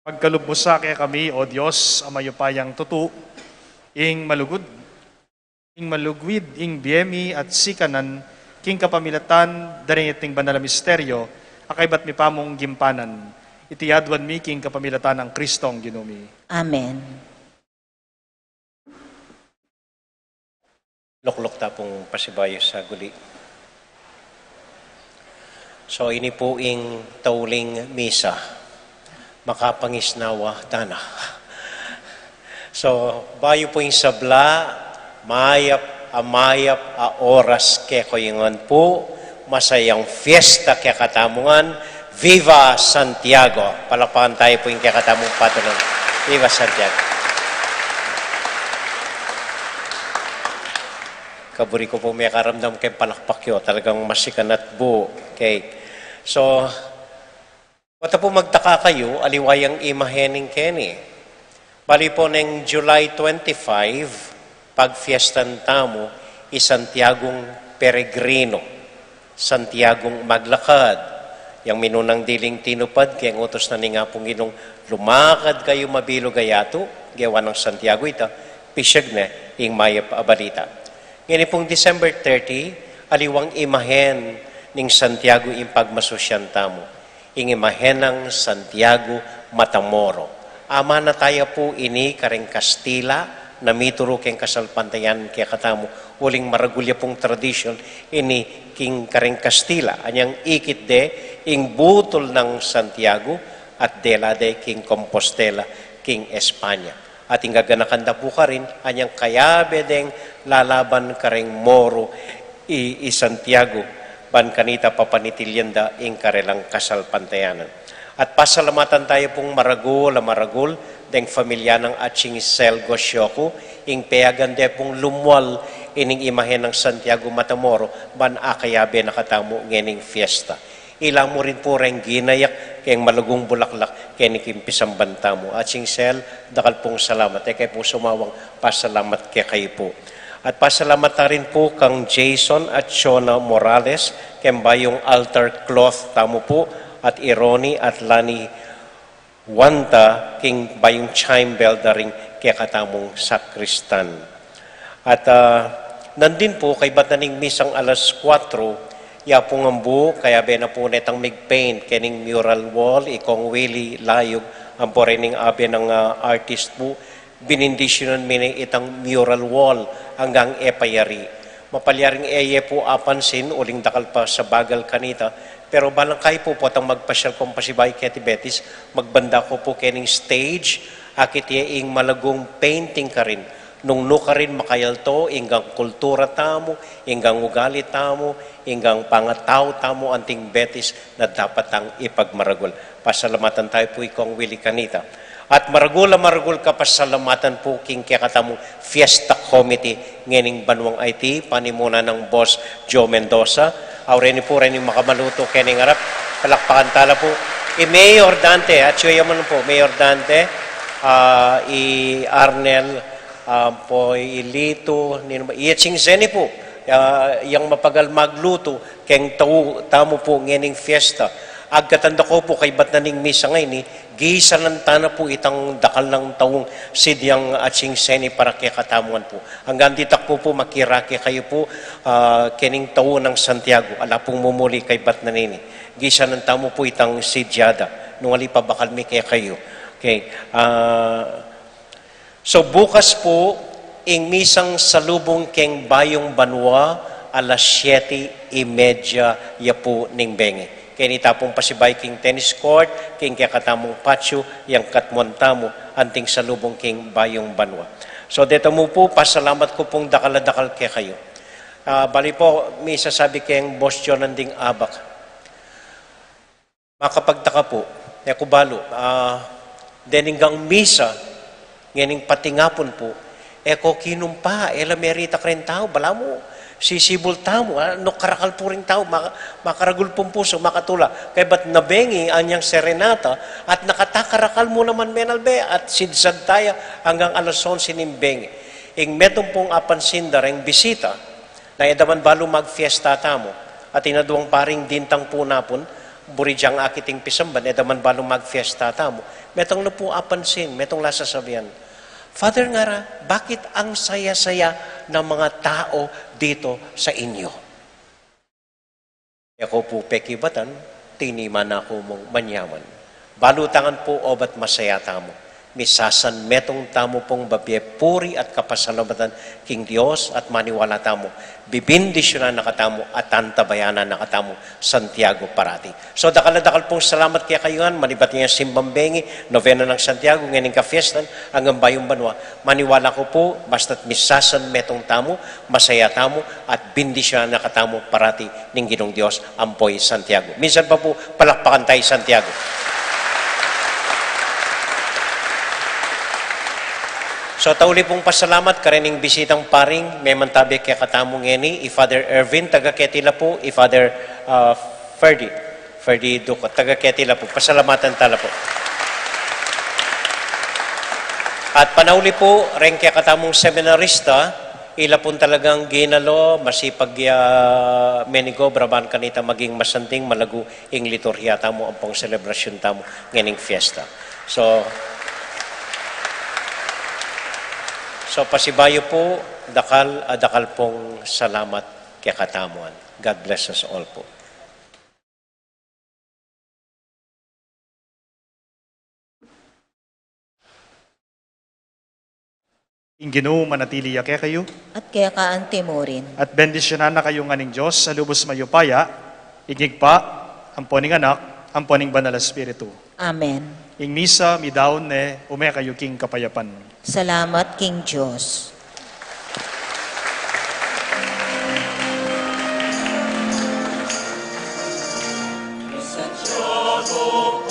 Pagkalub mo sa kaya kami, O Diyos, ang mayupayang tutu, ing malugod, ing malugwid, ing biyemi at sikanan, king kapamilatan, daring iting banal na misteryo, akay ba't mi pamong gimpanan, itiyadwan mi king kapamilatan ng Kristong ginumi. Amen. Luklok ta pong pasibayo sa guli. So ini po ing tauling misa, makapangisnawa tana. So bayo po ing sabla, amayap a oras ke koyingan po, masayang fiesta ke katamungan, Viva Santiago! Palakpakan tayo po yung kakatamong patuloy. Viva Santiago! Kaburi ko po may karamdam kay palakpak yun. Talagang masikan at buo. Okay. So, wata po magtaka kayo, aliwayang imahening Kenny. Bali po ng July 25, pag fiestan tamo, Santiagong Peregrino. Santiagong maglakad. Yang minunang diling tinupad, kaya utos na ni nga pong ginong lumakad kayo mabilo gayato, gawa ng Santiago ita, pisyag na, ing mayap abalita. Ngayon pong December 30, aliwang imahen ning Santiago impagmasusyan tamo. Ing imahen ng Santiago Matamoro. Ama na tayo po ini kareng Kastila, na mituro keng kasalpantayan kaya katamo, uling maragulya pong tradisyon, ini king kareng Kastila. Anyang ikit de, ing butol ng Santiago, at dela de king Compostela, king Espanya. At ing gaganakanda po ka rin, anyang kayabe deng lalaban kareng Moro i Santiago, ban kanita papanitilyanda ing karelang kasalpantayanan. At pasalamatan tayo pong maragul, deng familia ng Aching Selgo Syoku, ing peyagan de pong lumwal ining imahen ng Santiago Matamoro, ban akayabe nakatamo ngening fiesta. Ilang mo rin po rin ginayak kayong malugong bulaklak kaya ni Kimpisang Bantamo. At Sel, dakal pong salamat. Kaya po sumawang pasalamat kaya kayo po. At pasalamat na rin po kang Jason at Shona Morales, kaya bayong altar cloth tamo po, at Ironi at Lani Wanta, king bayong chime bell na rin kaya katamong sakristan. At nandin po kay Bataning Misang alas 4, ya pong ambu, kaya bena po netang mig-paint, kening mural wall, ikong Willie Layog, ang po rin abe ng artist po, binindisyonan mini itang mural wall hanggang epayari. Mapalyaring eye po apansin, uling dakal pa sa bagal kanita, pero balang kayo po potang magpasyal kong pasibay kaya Betis, magbanda ko po kening stage, akit ing malagong painting ka rin, nung ka rin makayalto, inggang kultura tamo, inggang ugali tamo, inggang pangataw tamo, anting Betis na dapat ang ipagmaragul. Pasalamatan tayo po ikong Willie Canita. At maragul ka pasalamatan po king kaya katamong Fiesta Committee ngening Banwang IT, panimuna ng boss Joe Mendoza. Aureni po rin yung makamaluto kening harap. Palakpakan tala po. Mayor Dante, at siya yaman po, Mayor Dante, Arnel, po ilito, iyatsing zeni po, yang mapagal magluto, keng tamo po ngening fiesta. Agkatanda ko po kay Batnaning Misa ngayon, gisa ng tana po itang dakal ng taong sidyang atsing seni para kaya katamuan po. Hanggang ditak po makirake kayo po, kening taon ng Santiago, ala pong mumuli kay Batnanin. Gisa ng tamo po itang sidyada, nung ali pa bakal mi kaya kayo. Okay, so bukas po, ing misang salubong keng Bayong Banwa, alas 7:30 ya po ning bengi. Kaya nitapong pasibay king tennis court, king kaya katamong patio, yang katmontamo, anting salubong king Bayong Banwa. So dito mo po, pasalamat ko pong dakal-dakal kaya kayo. Bali po, may sasabi kayong Boss John Anding Abak. Makapagtaka po, kubalo, deninggang misa, nganing patingapon po, eko kinumpa, ela merita karen tao, bala mo, sisibol tao, no karakal po rin tao, makaragul pong puso, makatula. Kaya ba't nabengi anyang serenata, at nakatakarakal mo naman menalbe, at sidsad tayo hanggang alas 11 nimbengi. Ing metong pong apansinda ring bisita, na edaman balo magfiesta tamo, at inaduang paring dintang po napon, burijang akiting pisamban, edaman balong magfiesta tamo. Metong na po apansin, metong lasasabihan. Father Ngara, bakit ang saya-saya ng mga tao dito sa inyo? Ako po pekibatan, tiniman ako mong manyaman. Balutangan po obat masaya tamo. Misasan metong tamo pong babye puri at kapasalamatan king Dios at maniwala tamo. Bibindisyonan nakatamo at tantabayanan nakatamo Santiago parati. So dakal pong salamat kaya kayuhan, manibat niya simbambengi, novena ng Santiago, ngayon ka fiestan, hanggang bayong banwa. Maniwala ko po, basta't misasan metong tamo, masaya tamo, at bindisyonan nakatamo parati ning Ginong Dios, ampoy Santiago. Minsan pa po, palakpakan tayo Santiago. So tauli pong pasalamat karening bisitang paring may mantabi kaya katamong ngeni i-Father Ervin taga Ketila po, i-Father Ferdi Ducot taga Ketila po. Pasalamatan tala po. At panauli po ren kaya katamong seminarista ila pong talagang ginalo masipag menigo braban kanita maging masanting malagu ing liturhiya tamo ang pong selebrasyon tamo ngening fiesta. So pasibayo po, dakal pong salamat kaya katamuan. God bless us all po. Ing Ginoo manatili ya kaya kayo, At kaya kaante mo rin. at bendisyonan na kayo nga ning Diyos sa lubos mayupaya, igigpa, ang poning anak, ang poning banal na Espiritu. Amen. Ing misa, midaon ne, kayo king kapayapan. Salamat, King Diyos. Santiago